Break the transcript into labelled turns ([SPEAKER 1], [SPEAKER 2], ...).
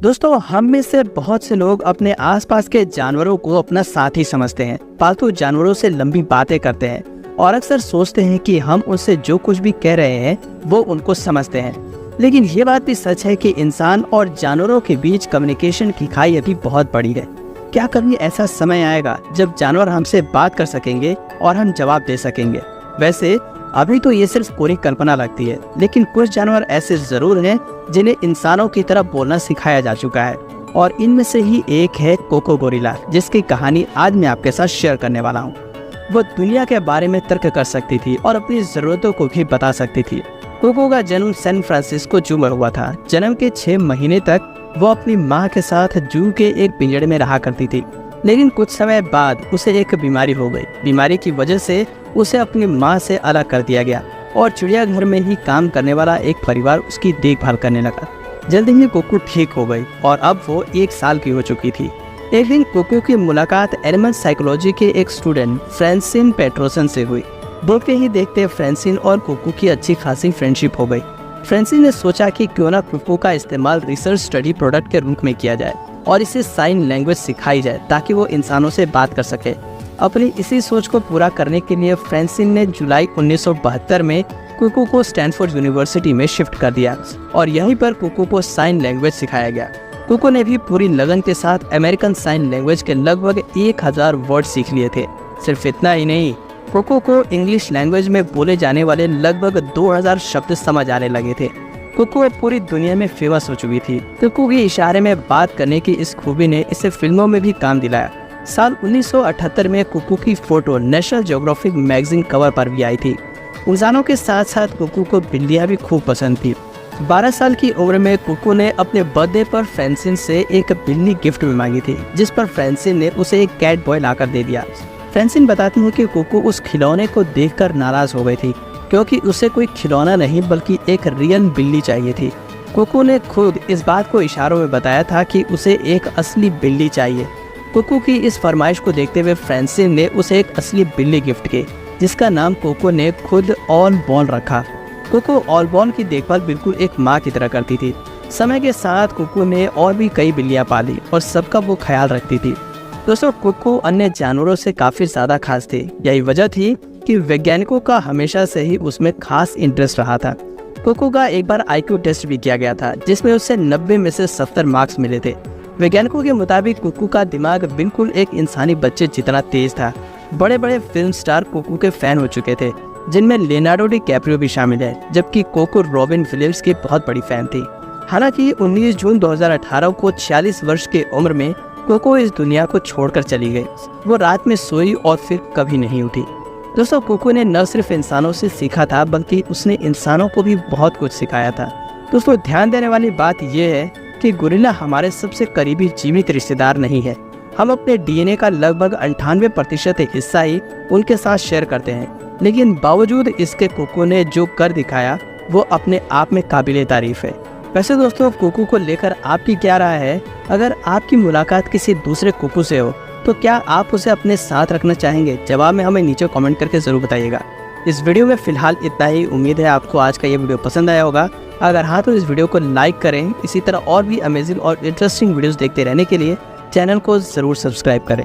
[SPEAKER 1] दोस्तों, हम में से बहुत से लोग अपने आसपास के जानवरों को अपना साथी समझते हैं। पालतू जानवरों से लंबी बातें करते हैं और अक्सर सोचते हैं कि हम उनसे जो कुछ भी कह रहे हैं वो उनको समझते हैं। लेकिन ये बात भी सच है कि इंसान और जानवरों के बीच कम्युनिकेशन की खाई अभी बहुत बड़ी है। क्या कभी ऐसा समय आएगा जब जानवर हमसे बात कर सकेंगे और हम जवाब दे सकेंगे? वैसे अभी तो ये सिर्फ पूरी कल्पना लगती है, लेकिन कुछ जानवर ऐसे जरूर हैं जिन्हें इंसानों की तरह बोलना सिखाया जा चुका है, और इनमें से ही एक है कोको गोरिल्ला, जिसकी कहानी आज मैं आपके साथ शेयर करने वाला हूँ। वो दुनिया के बारे में तर्क कर सकती थी और अपनी जरूरतों को भी बता सकती थी। कोको का जन्म सैन फ्रांसिस्को जू में हुआ था। जन्म के 6 महीने तक वो अपनी माँ के साथ जू के एक पिंजड़े में रहा करती थी, लेकिन कुछ समय बाद उसे एक बीमारी हो गई। बीमारी की वजह से उसे अपनी माँ से अलग कर दिया गया और चिड़ियाघर में ही काम करने वाला एक परिवार उसकी देखभाल करने लगा। जल्दी ही कोको ठीक हो गई और अब वो 1 साल की हो चुकी थी। एक दिन कोको की मुलाकात एनिमल साइकोलॉजी के एक स्टूडेंट फ्रांसिन पेट्रोसन से हुई। देखते ही देखते फ्रांसिन और कोको की अच्छी खासी फ्रेंडशिप हो गई। फ्रांसिन ने सोचा कि क्यों ना कोको का इस्तेमाल रिसर्च स्टडी प्रोडक्ट के रूप में किया जाए और इसे साइन लैंग्वेज सिखाई जाए ताकि वो इंसानों से बात कर सके। अपनी इसी सोच को पूरा करने के लिए फ्रांसिन ने जुलाई 1972 में कोको को स्टैनफोर्ड यूनिवर्सिटी में शिफ्ट कर दिया और यहीं पर कोको को साइन लैंग्वेज सिखाया गया। कोको ने भी पूरी लगन के साथ अमेरिकन साइन लैंग्वेज के लगभग 1000 वर्ड सीख लिए थे। सिर्फ इतना ही नहीं, कोको को इंग्लिश लैंग्वेज में बोले जाने वाले लगभग 2000 शब्द समझ आने लगे थे। कोको पूरी दुनिया में फेमस हो चुकी थी। कोको के इशारे में बात करने की इस खूबी ने इसे फिल्मों में भी काम दिलाया। साल 1978 में कोको की photo national geographic magazine cover पर भी आई थी। इंसानों के साथ साथ कोको को बिल्लियां भी खूब पसंद थी। 12 साल की उम्र में कोको ने अपने बर्थडे पर फ्रांसिन से एक बिल्ली गिफ्ट में मांगी थी, जिस पर फ्रांसिन ने उसे एक कैट बॉय लाकर दे दिया। फ्रांसिन बताती है कि कोको उस खिलौने को देखकर नाराज हो गई थी, क्योंकि उसे कोई खिलौना नहीं बल्कि एक रियल बिल्ली चाहिए थी। कोको ने खुद इस बात को इशारों में बताया था कि उसे एक असली बिल्ली चाहिए। कोको की इस फरमाइश को देखते हुए फ्रांसिन ने उसे एक असली बिल्ली गिफ्ट की, जिसका नाम कोको ने खुद ऑलबॉर्न रखा। कोको ऑलबॉर्न की देखभाल बिल्कुल एक माँ की तरह करती थी। समय के साथ कोको ने और भी कई बिल्लियाँ पाली और सबका वो ख्याल रखती थी। दोस्तों, कोको अन्य जानवरों से काफ़ी ज़्यादा खास थी। यही वजह थी कि वैज्ञानिकों का हमेशा से ही उसमें खास इंटरेस्ट रहा था। कोको का एक बार IQ टेस्ट भी किया गया था, जिसमें उसे 90 में से 70 मार्क्स मिले थे। वैज्ञानिकों के मुताबिक कोको का दिमाग बिल्कुल एक इंसानी बच्चे जितना तेज था। बड़े बड़े फिल्म स्टार कोको के फैन हो चुके थे, जिनमें लियोनार्डो डिकैप्रियो भी शामिल है, जबकि कोको रॉबिन विलियम्स की बहुत बड़ी फैन थी। हालांकि 19 जून 2018 को 46 वर्ष की उम्र में कोको इस दुनिया को छोड़कर चली गई। वो रात में सोई और फिर कभी नहीं उठी। दोस्तों, कोको ने न सिर्फ इंसानों से सीखा था, बल्कि उसने इंसानों को भी बहुत कुछ सिखाया था। दोस्तों, ध्यान देने वाली बात यह है कि गोरिल्ला हमारे सबसे करीबी जीवित रिश्तेदार नहीं है। हम अपने DNA का लगभग 98% हिस्सा ही उनके साथ शेयर करते हैं, लेकिन बावजूद इसके कोको ने जो कर दिखाया वो अपने आप में काबिले तारीफ है। वैसे दोस्तों, कोको को लेकर आपकी क्या राय है? अगर आपकी मुलाकात किसी दूसरे कोको से हो तो क्या आप उसे अपने साथ रखना चाहेंगे? जवाब में हमें नीचे कमेंट करके ज़रूर बताइएगा। इस वीडियो में फ़िलहाल इतना ही। उम्मीद है आपको आज का ये वीडियो पसंद आया होगा। अगर हाँ तो इस वीडियो को लाइक करें। इसी तरह और भी अमेजिंग और इंटरेस्टिंग वीडियोस देखते रहने के लिए चैनल को ज़रूर सब्सक्राइब करें।